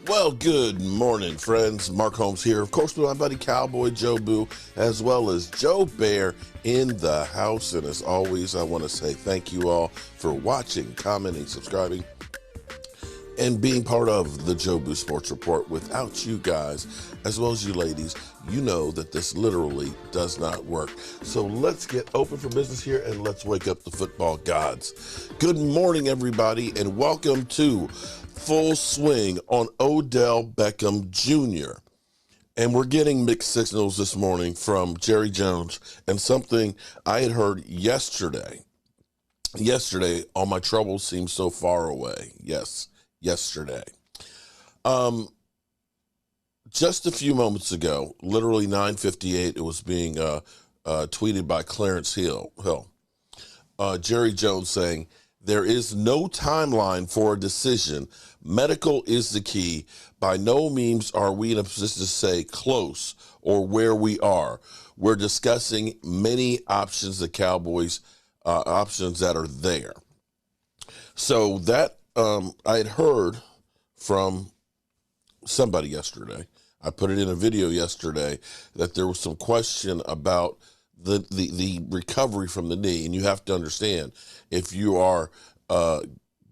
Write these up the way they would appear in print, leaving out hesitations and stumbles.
Well, good morning, friends. Mark Holmes here. Of course, with my buddy Cowboy Joe Boo, as well as Joe Bear in the house. And as always, I want to say thank you all for watching, commenting, subscribing, and being part of the Joe Boo Sports Report. Without you guys, as well as you ladies, you know that this literally does not work. So let's get open for business here and let's wake up the football gods. Good morning, everybody, and welcome to Full Swing on Odell Beckham Jr. And we're getting mixed signals this morning from Jerry Jones and something I had heard yesterday. Yesterday, all my troubles seem so far away. Yes, yesterday. Just a few moments ago, literally 9:58, it was being tweeted by Clarence Hill. Jerry Jones saying, "There is no timeline for a decision. Medical is the key. By no means are we in a position to say close or where we are. We're discussing many options, the Cowboys, options that are there." So that I had heard from somebody yesterday. I put it in a video yesterday that there was some question about the recovery from the knee. And you have to understand, if you are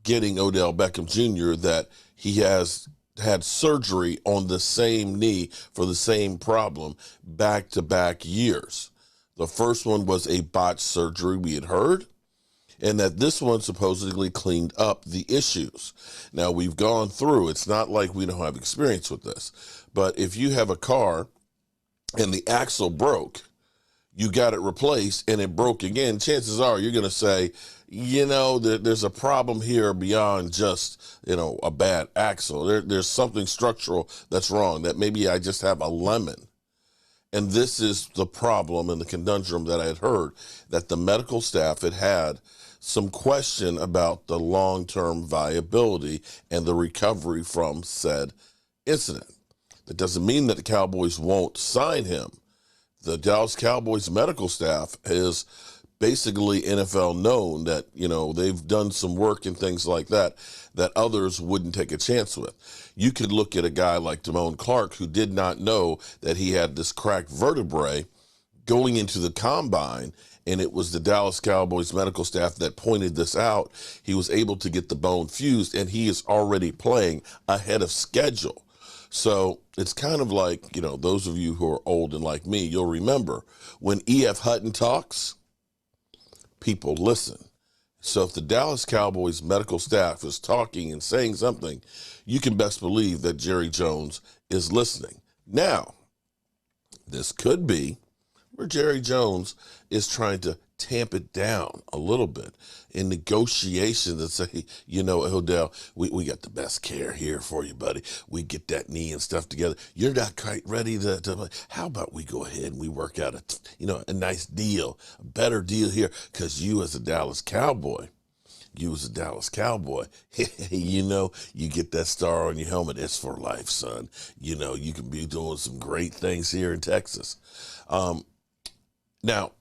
getting Odell Beckham Jr., that he has had surgery on the same knee for the same problem back-to-back years. The first one was a botched surgery, we had heard, and that this one supposedly cleaned up the issues. Now, we've gone through, it's not like we don't have experience with this, but if you have a car and the axle broke, you got it replaced and it broke again, chances are you're going to say, you know, there's a problem here beyond just, you know, a bad axle. There's something structural that's wrong, that maybe I just have a lemon. And this is the problem and the conundrum that I had heard, that the medical staff had some question about the long-term viability and the recovery from said incident. That doesn't mean that the Cowboys won't sign him. The Dallas Cowboys medical staff is basically NFL known, that, you know, they've done some work and things like that that others wouldn't take a chance with. You could look at a guy like Damone Clark, who did not know that he had this cracked vertebrae going into the combine, and it was the Dallas Cowboys medical staff that pointed this out. He was able to get the bone fused, and he is already playing ahead of schedule. So it's kind of like, you know, those of you who are old and like me, you'll remember when E.F. Hutton talks, people listen. So if the Dallas Cowboys medical staff is talking and saying something, you can best believe that Jerry Jones is listening. Now, this could be where Jerry Jones is trying to tamp it down a little bit in negotiations and say, you know, Odell, we got the best care here for you, buddy. We get that knee and stuff together. You're not quite ready to how about we go ahead and we work out a nice deal, a better deal here, because you as a Dallas Cowboy, you know, you get that star on your helmet, it's for life, son. You know, you can be doing some great things here in Texas. Now,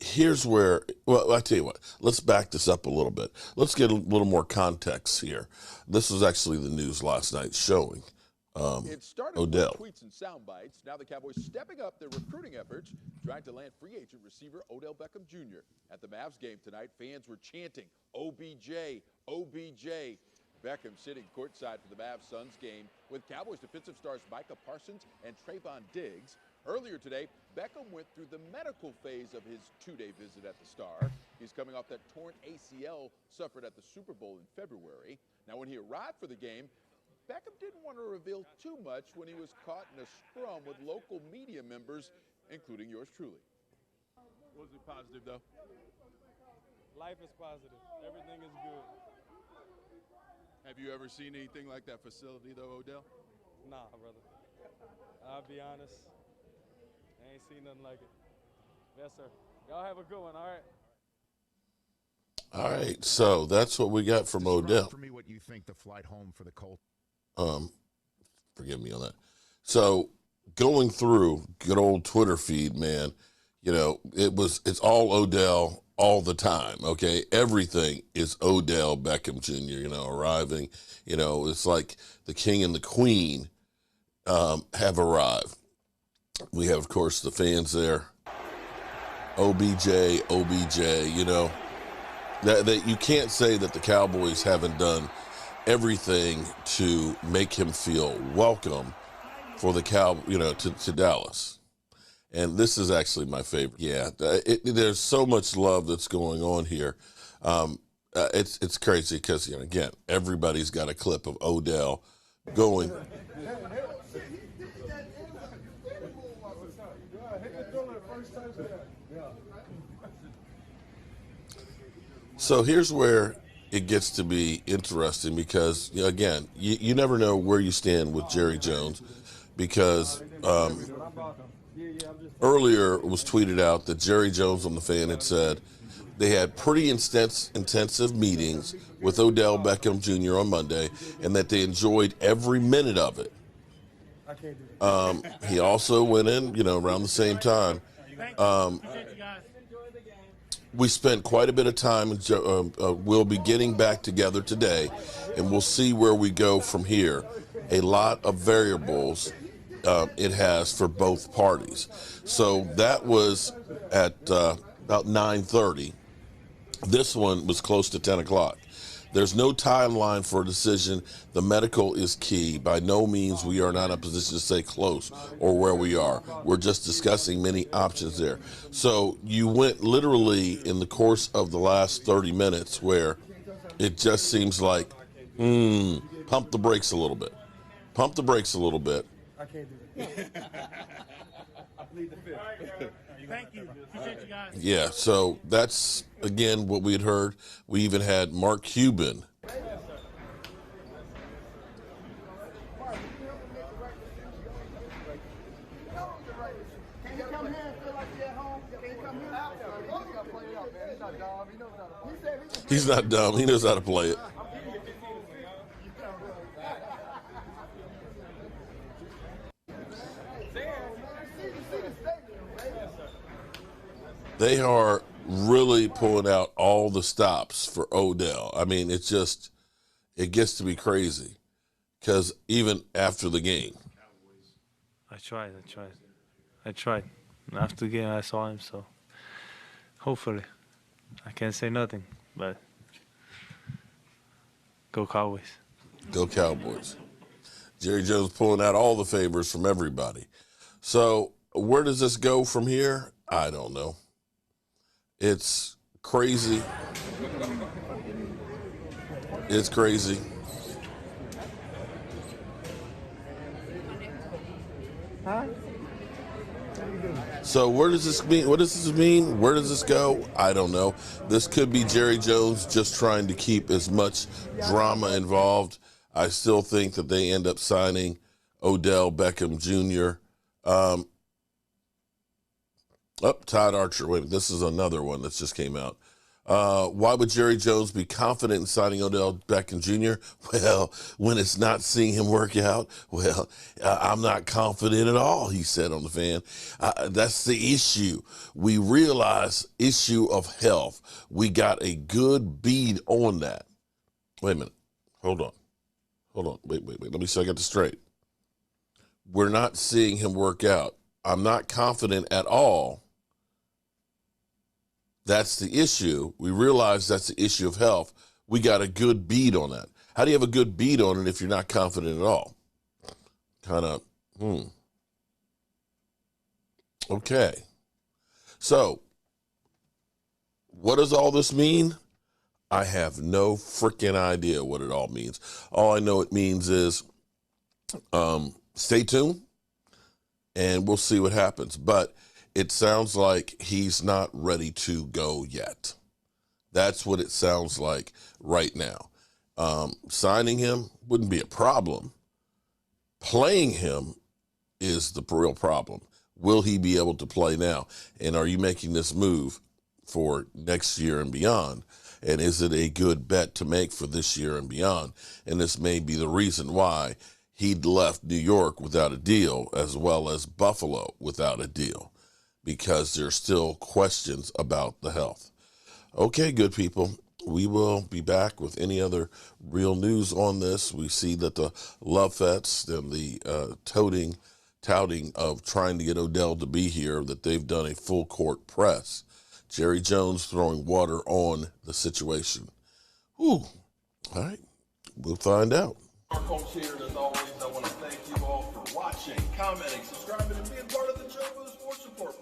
here's where, well, I tell you what, let's back this up a little bit. Let's get a little more context here. This was actually the news last night showing it started Odell. With tweets and sound bites. Now the Cowboys stepping up their recruiting efforts, trying to land free agent receiver Odell Beckham Jr. At the Mavs game tonight, fans were chanting, OBJ, OBJ. Beckham sitting courtside for the Mavs Suns game with Cowboys defensive stars Micah Parsons and Trayvon Diggs. Earlier today, Beckham went through the medical phase of his two-day visit at the Star. He's coming off that torn ACL suffered at the Super Bowl in February. Now, when he arrived for the game, Beckham didn't want to reveal too much when he was caught in a scrum with local media members, including yours truly. Was it positive, though? Life is positive. Everything is good. Have you ever seen anything like that facility, though, Odell? Nah, brother. I'll be honest. I ain't seen nothing like it. Yes, sir. Y'all have a good one, all right? All right, so that's what we got from Odell. For me, what you think the flight home for the Colts? Forgive me on that. So going through good old Twitter feed, man, you know, it's all Odell all the time, okay? Everything is Odell Beckham Jr., arriving. It's like the king and the queen have arrived. We have, of course, the fans there. OBJ, that you can't say that the Cowboys haven't done everything to make him feel welcome for the to Dallas. And this is actually my favorite. Yeah, there's so much love that's going on here. It's crazy because, again, everybody's got a clip of Odell going. So here's where it gets to be interesting because, again, you never know where you stand with Jerry Jones because earlier it was tweeted out that Jerry Jones on the Fan had said they had pretty intensive meetings with Odell Beckham Jr. on Monday and that they enjoyed every minute of it. He also went in, around the same time. We spent quite a bit of time, and we'll be getting back together today, and we'll see where we go from here. A lot of variables it has for both parties. So that was at about 9:30. This one was close to 10 o'clock. There's no timeline for a decision. The medical is key. By no means we are not in a position to say close or where we are. We're just discussing many options there. So you went literally in the course of the last 30 minutes where it just seems like, pump the brakes a little bit. Pump the brakes a little bit. I can't do that. I plead the fifth. Thank you. Appreciate you guys. Yeah, so that's, again, what we had heard. We even had Mark Cuban. He's not dumb. He knows how to play it. They are really pulling out all the stops for Odell. I mean, it gets to be crazy because even after the game. I tried. After the game, I saw him, so hopefully I can't say nothing, but go Cowboys. Go Cowboys. Jerry Jones pulling out all the favors from everybody. So where does this go from here? I don't know. It's crazy. It's crazy. Huh? So where does this mean? What does this mean? Where does this go? I don't know. This could be Jerry Jones just trying to keep as much drama involved. I still think that they end up signing Odell Beckham Jr. Todd Archer. Wait, this is another one that just came out. Why would Jerry Jones be confident in signing Odell Beckham Jr.? Well, when it's not seeing him work out, I'm not confident at all, he said on the Fan. That's the issue. We realize issue of health. We got a good bead on that. Wait a minute. Hold on. Wait. Let me see if I get this straight. We're not seeing him work out. I'm not confident at all. That's the issue. We realize that's the issue of health. We got a good bead on that. How do you have a good bead on it if you're not confident at all? Okay. So, what does all this mean? I have no freaking idea what it all means. All I know it means is stay tuned, and we'll see what happens. But it sounds like he's not ready to go yet. That's what it sounds like right now. Signing him wouldn't be a problem. Playing him is the real problem. Will he be able to play now? And are you making this move for next year and beyond? And is it a good bet to make for this year and beyond? And this may be the reason why he'd left New York without a deal, as well as Buffalo without a deal, because there's still questions about the health. Okay, good people. We will be back with any other real news on this. We see that the love fest and the touting of trying to get Odell to be here, that they've done a full court press. Jerry Jones throwing water on the situation. Whew. All right, we'll find out. Our coach here, as always, I want to thank you all for watching, commenting, subscribing, and being part of the Joe Sports Report.